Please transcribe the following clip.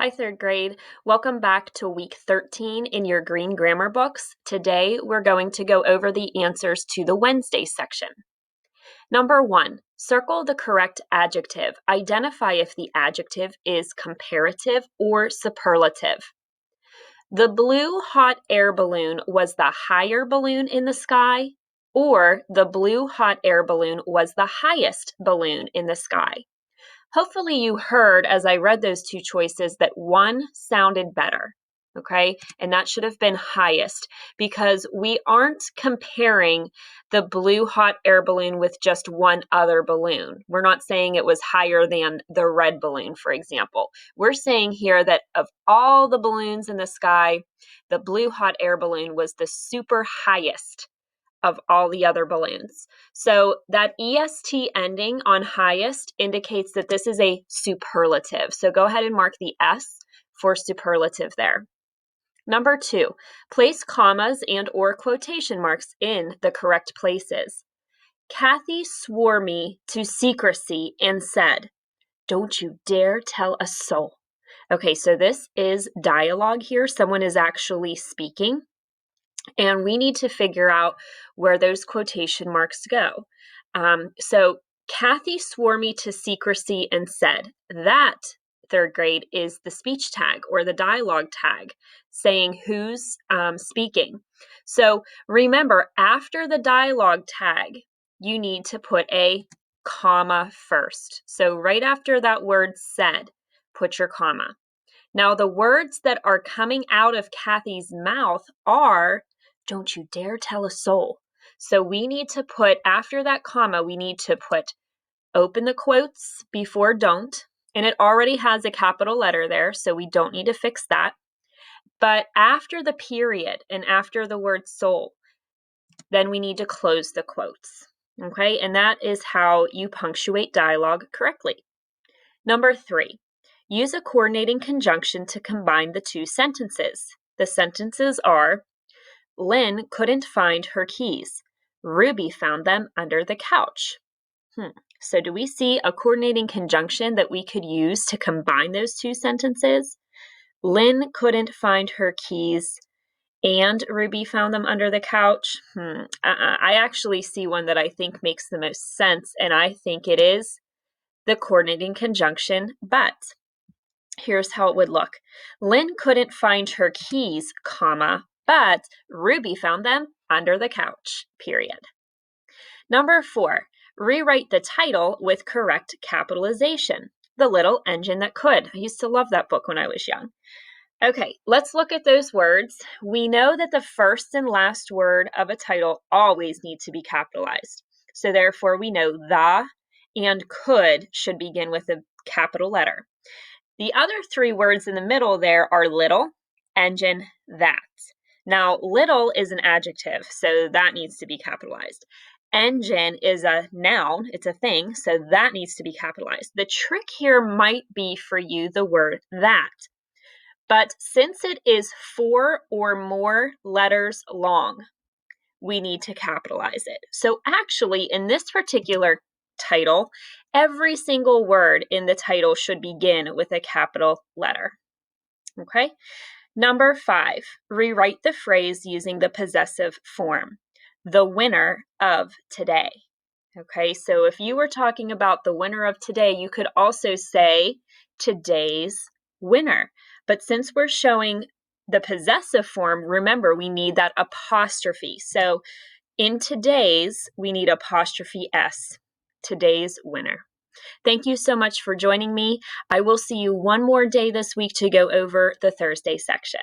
Hi, third grade. Welcome back to week 13 in your green grammar books. Today, we're going to go over the answers to the Wednesday section. Number 1, circle the correct adjective. Identify if the adjective is comparative or superlative. The blue hot air balloon was the higher balloon in the sky, or the blue hot air balloon was the highest balloon in the sky. Hopefully you heard as I read those two choices that one sounded better, okay? And that should have been highest because we aren't comparing the blue hot air balloon with just one other balloon. We're not saying it was higher than the red balloon, for example. We're saying here that of all the balloons in the sky, the blue hot air balloon was the super highest of all the other balloons. So that EST ending on highest indicates that this is a superlative. So go ahead and mark the S for superlative there. Number 2, place commas and or quotation marks in the correct places. Kathy swore me to secrecy and said, "Don't you dare tell a soul." Okay, so this is dialogue here. Someone is actually speaking. And we need to figure out where those quotation marks go. So Kathy swore me to secrecy and said, that third grade is the speech tag or the dialogue tag saying who's speaking. So remember, after the dialogue tag, you need to put a comma first. So right after that word said, put your comma. Now the words that are coming out of Kathy's mouth are, "Don't you dare tell a soul." So we need to put, after that comma, we need to put open the quotes before don't, and it already has a capital letter there, so we don't need to fix that. But after the period and after the word soul, then we need to close the quotes, okay? And that is how you punctuate dialogue correctly. Number 3, use a coordinating conjunction to combine the two sentences. The sentences are, Lynn couldn't find her keys. Ruby found them under the couch. So do we see a coordinating conjunction that we could use to combine those two sentences? Lynn couldn't find her keys and Ruby found them under the couch. I actually see one that I think makes the most sense, and I think it is the coordinating conjunction but. Here's how it would look. Lynn couldn't find her keys, comma, but Ruby found them under the couch, period. Number 4, rewrite the title with correct capitalization. The Little Engine That Could. I used to love that book when I was young. Okay, let's look at those words. We know that the first and last word of a title always need to be capitalized. So therefore, we know the and could should begin with a capital letter. The other 3 words in the middle there are little, engine, that. Now, little is an adjective, so that needs to be capitalized. Engine is a noun, it's a thing, so that needs to be capitalized. The trick here might be for you the word that. But since it is 4 or more letters long, we need to capitalize it. So actually, in this particular title, every single word in the title should begin with a capital letter. Okay? Number 5, rewrite the phrase using the possessive form. The winner of today. Okay, so if you were talking about the winner of today, you could also say today's winner. But since we're showing the possessive form, remember we need that apostrophe. So in today's, we need apostrophe S, today's winner. Thank you so much for joining me. I will see you one more day this week to go over the Thursday section.